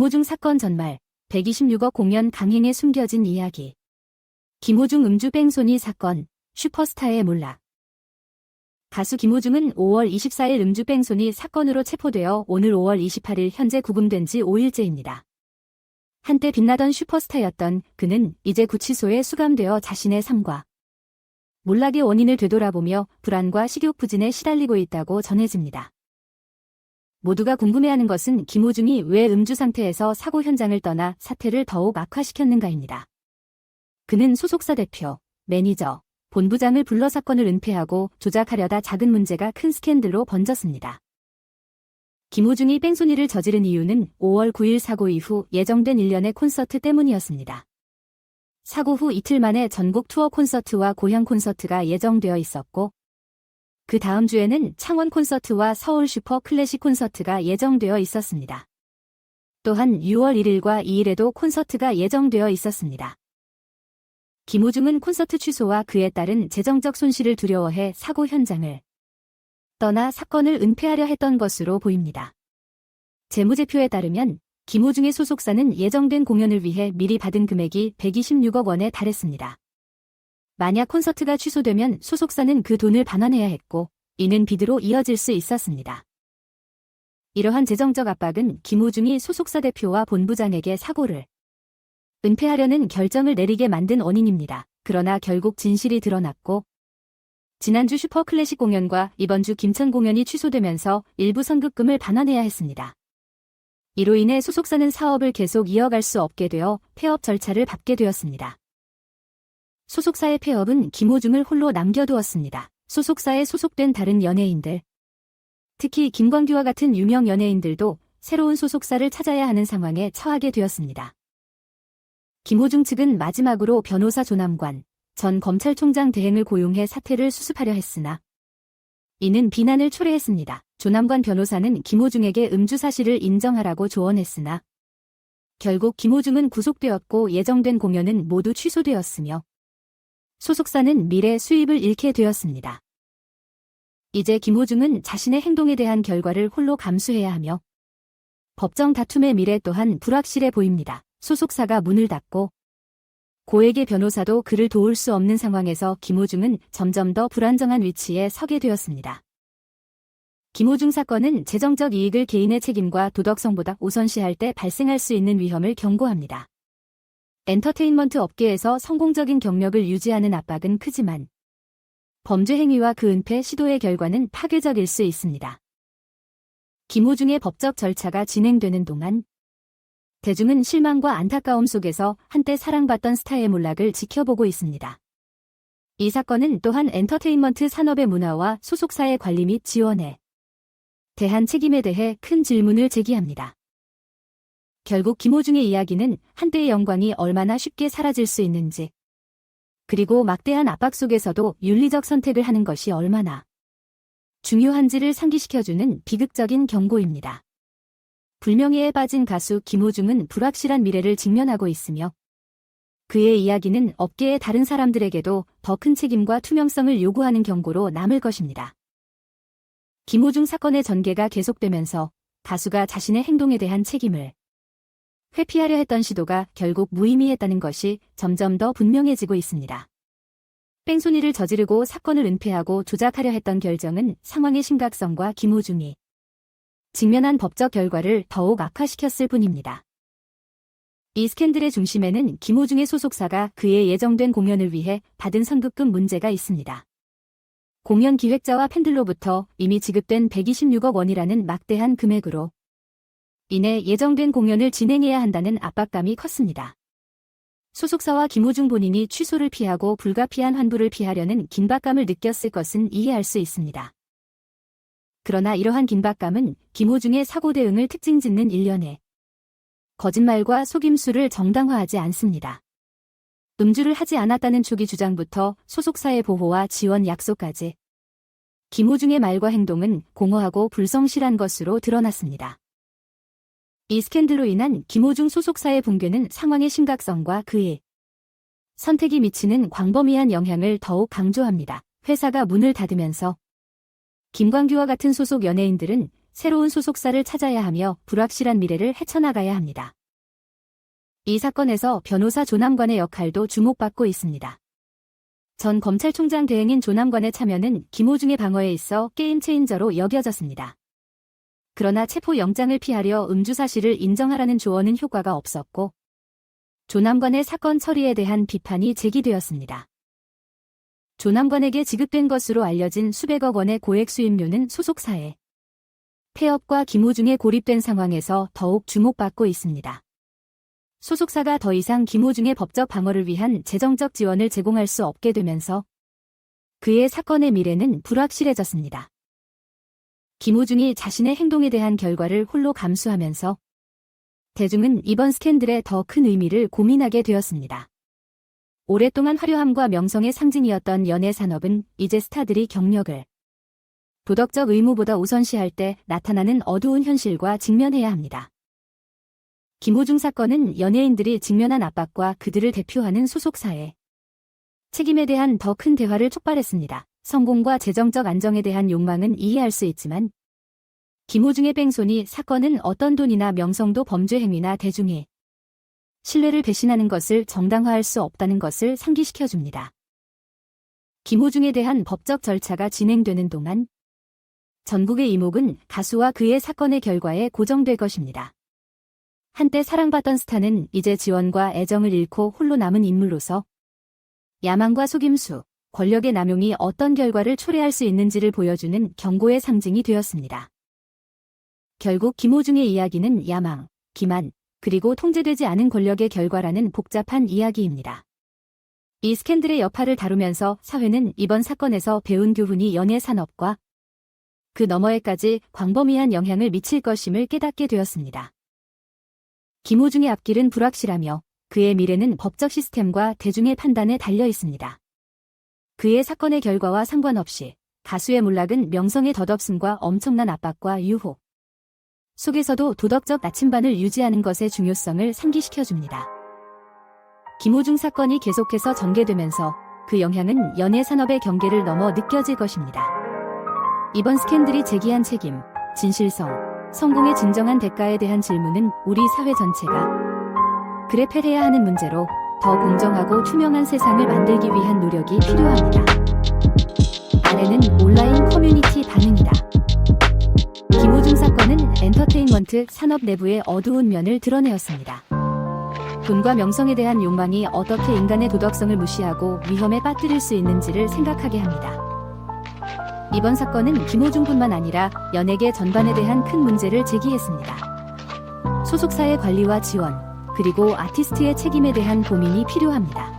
김호중 사건 전말, 126억 공연 강행에 숨겨진 이야기. 김호중 음주 뺑소니 사건, 슈퍼스타의 몰락. 가수 김호중은 5월 24일 음주 뺑소니 사건으로 체포되어 오늘 5월 28일 현재 구금된 지 5일째입니다. 한때 빛나던 슈퍼스타였던 그는 이제 구치소에 수감되어 자신의 삶과 몰락의 원인을 되돌아보며 불안과 식욕부진에 시달리고 있다고 전해집니다. 모두가 궁금해하는 것은 김호중이 왜 음주 상태에서 사고 현장을 떠나 사태를 더욱 악화시켰는가입니다. 그는 소속사 대표, 매니저, 본부장을 불러 사건을 은폐하고 조작하려다 작은 문제가 큰 스캔들로 번졌습니다. 김호중이 뺑소니를 저지른 이유는 5월 9일 사고 이후 예정된 일련의 콘서트 때문이었습니다. 사고 후 이틀 만에 전국 투어 콘서트와 고향 콘서트가 예정되어 있었고, 그 다음 주에는 창원 콘서트와 서울 슈퍼 클래식 콘서트가 예정되어 있었습니다. 또한 6월 1일과 2일에도 콘서트가 예정되어 있었습니다. 김호중은 콘서트 취소와 그에 따른 재정적 손실을 두려워해 사고 현장을 떠나 사건을 은폐하려 했던 것으로 보입니다. 재무제표에 따르면 김호중의 소속사는 예정된 공연을 위해 미리 받은 금액이 126억 원에 달했습니다. 만약 콘서트가 취소되면 소속사는 그 돈을 반환해야 했고, 이는 빚으로 이어질 수 있었습니다. 이러한 재정적 압박은 김호중이 소속사 대표와 본부장에게 사고를 은폐하려는 결정을 내리게 만든 원인입니다. 그러나 결국 진실이 드러났고, 지난주 슈퍼클래식 공연과 이번 주 김천 공연이 취소되면서 일부 선급금을 반환해야 했습니다. 이로 인해 소속사는 사업을 계속 이어갈 수 없게 되어 폐업 절차를 밟게 되었습니다. 소속사의 폐업은 김호중을 홀로 남겨두었습니다. 소속사에 소속된 다른 연예인들, 특히 김광규와 같은 유명 연예인들도 새로운 소속사를 찾아야 하는 상황에 처하게 되었습니다. 김호중 측은 마지막으로 변호사 조남관 전 검찰총장 대행을 고용해 사태를 수습하려 했으나 이는 비난을 초래했습니다. 조남관 변호사는 김호중에게 음주 사실을 인정하라고 조언했으나 결국 김호중은 구속되었고 예정된 공연은 모두 취소되었으며 소속사는 미래 수입을 잃게 되었습니다. 이제 김호중은 자신의 행동에 대한 결과를 홀로 감수해야 하며 법정 다툼의 미래 또한 불확실해 보입니다. 소속사가 문을 닫고 고액의 변호사도 그를 도울 수 없는 상황에서 김호중은 점점 더 불안정한 위치에 서게 되었습니다. 김호중 사건은 재정적 이익을 개인의 책임과 도덕성보다 우선시할 때 발생할 수 있는 위험을 경고합니다. 엔터테인먼트 업계에서 성공적인 경력을 유지하는 압박은 크지만 범죄 행위와 그 은폐 시도의 결과는 파괴적일 수 있습니다. 김호중의 법적 절차가 진행되는 동안 대중은 실망과 안타까움 속에서 한때 사랑받던 스타의 몰락을 지켜보고 있습니다. 이 사건은 또한 엔터테인먼트 산업의 문화와 소속사의 관리 및 지원에 대한 책임에 대해 큰 질문을 제기합니다. 결국 김호중의 이야기는 한때의 영광이 얼마나 쉽게 사라질 수 있는지, 그리고 막대한 압박 속에서도 윤리적 선택을 하는 것이 얼마나 중요한지를 상기시켜주는 비극적인 경고입니다. 불명예에 빠진 가수 김호중은 불확실한 미래를 직면하고 있으며 그의 이야기는 업계의 다른 사람들에게도 더 큰 책임과 투명성을 요구하는 경고로 남을 것입니다. 김호중 사건의 전개가 계속되면서 가수가 자신의 행동에 대한 책임을 회피하려 했던 시도가 결국 무의미했다는 것이 점점 더 분명해지고 있습니다. 뺑소니를 저지르고 사건을 은폐하고 조작하려 했던 결정은 상황의 심각성과 김호중이 직면한 법적 결과를 더욱 악화시켰을 뿐입니다. 이 스캔들의 중심에는 김호중의 소속사가 그의 예정된 공연을 위해 받은 선급금 문제가 있습니다. 공연 기획자와 팬들로부터 이미 지급된 126억 원이라는 막대한 금액으로 인해 예정된 공연을 진행해야 한다는 압박감이 컸습니다. 소속사와 김호중 본인이 취소를 피하고 불가피한 환부를 피하려는 긴박감을 느꼈을 것은 이해할 수 있습니다. 그러나 이러한 긴박감은 김호중의 사고 대응을 특징 짓는 일련의 거짓말과 속임수를 정당화하지 않습니다. 음주를 하지 않았다는 초기 주장부터 소속사의 보호와 지원 약속까지 김호중의 말과 행동은 공허하고 불성실한 것으로 드러났습니다. 이 스캔들로 인한 김호중 소속사의 붕괴는 상황의 심각성과 그의 선택이 미치는 광범위한 영향을 더욱 강조합니다. 회사가 문을 닫으면서 김광규와 같은 소속 연예인들은 새로운 소속사를 찾아야 하며 불확실한 미래를 헤쳐나가야 합니다. 이 사건에서 변호사 조남관의 역할도 주목받고 있습니다. 전 검찰총장 대행인 조남관의 참여는 김호중의 방어에 있어 게임 체인저로 여겨졌습니다. 그러나 체포영장을 피하려 음주 사실을 인정하라는 조언은 효과가 없었고 조남관의 사건 처리에 대한 비판이 제기되었습니다. 조남관에게 지급된 것으로 알려진 수백억 원의 고액 수임료는 소속사에 폐업과 김호중에 고립된 상황에서 더욱 주목받고 있습니다. 소속사가 더 이상 김호중의 법적 방어를 위한 재정적 지원을 제공할 수 없게 되면서 그의 사건의 미래는 불확실해졌습니다. 김호중이 자신의 행동에 대한 결과를 홀로 감수하면서 대중은 이번 스캔들의 더 큰 의미를 고민하게 되었습니다. 오랫동안 화려함과 명성의 상징이었던 연예 산업은 이제 스타들이 경력을 도덕적 의무보다 우선시할 때 나타나는 어두운 현실과 직면해야 합니다. 김호중 사건은 연예인들이 직면한 압박과 그들을 대표하는 소속사의 책임에 대한 더 큰 대화를 촉발했습니다. 성공과 재정적 안정에 대한 욕망은 이해할 수 있지만 김호중의 뺑소니 사건은 어떤 돈이나 명성도 범죄 행위나 대중의 신뢰를 배신하는 것을 정당화할 수 없다는 것을 상기시켜줍니다. 김호중에 대한 법적 절차가 진행되는 동안 전국의 이목은 가수와 그의 사건의 결과에 고정될 것입니다. 한때 사랑받던 스타는 이제 지원과 애정을 잃고 홀로 남은 인물로서 야망과 속임수, 권력의 남용이 어떤 결과를 초래할 수 있는지를 보여주는 경고의 상징이 되었습니다. 결국 김호중의 이야기는 야망, 기만, 그리고 통제되지 않은 권력의 결과라는 복잡한 이야기입니다. 이 스캔들의 여파를 다루면서 사회는 이번 사건에서 배운 교훈이 연예 산업과 그 너머에까지 광범위한 영향을 미칠 것임을 깨닫게 되었습니다. 김호중의 앞길은 불확실하며 그의 미래는 법적 시스템과 대중의 판단에 달려 있습니다. 그의 사건의 결과와 상관없이 가수의 몰락은 명성의 덧없음과 엄청난 압박과 유혹 속에서도 도덕적 나침반을 유지하는 것의 중요성을 상기시켜줍니다. 김호중 사건이 계속해서 전개되면서 그 영향은 연예 산업의 경계를 넘어 느껴질 것입니다. 이번 스캔들이 제기한 책임, 진실성, 성공의 진정한 대가에 대한 질문은 우리 사회 전체가 그래펠해야 하는 문제로 더 공정하고 투명한 세상을 만들기 위한 노력이 필요합니다. 아래는 온라인 커뮤니티 반응이다. 김호중 사건은 엔터테인먼트 산업 내부의 어두운 면을 드러내었습니다. 돈과 명성에 대한 욕망이 어떻게 인간의 도덕성을 무시하고 위험에 빠뜨릴 수 있는지를 생각하게 합니다. 이번 사건은 김호중뿐만 아니라 연예계 전반에 대한 큰 문제를 제기했습니다. 소속사의 관리와 지원, 그리고 아티스트의 책임에 대한 고민이 필요합니다.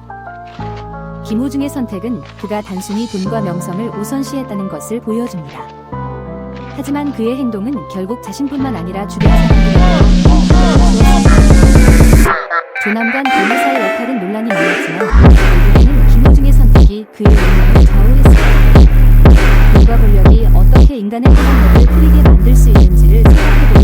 김호중의 선택은 그가 단순히 돈과 명성을 우선시했다는 것을 보여줍니다. 하지만 그의 행동은 결국 자신뿐만 아니라 주변 사람들에게 조남관 변호사의 역할은 논란이 많았지만 결국에는 김호중의 선택이 그의 운명을 좌우했습니다. 돈과 권력이 어떻게 인간의 행동력을 흐리게 만들 수 있는지를 생각해보겠습니다.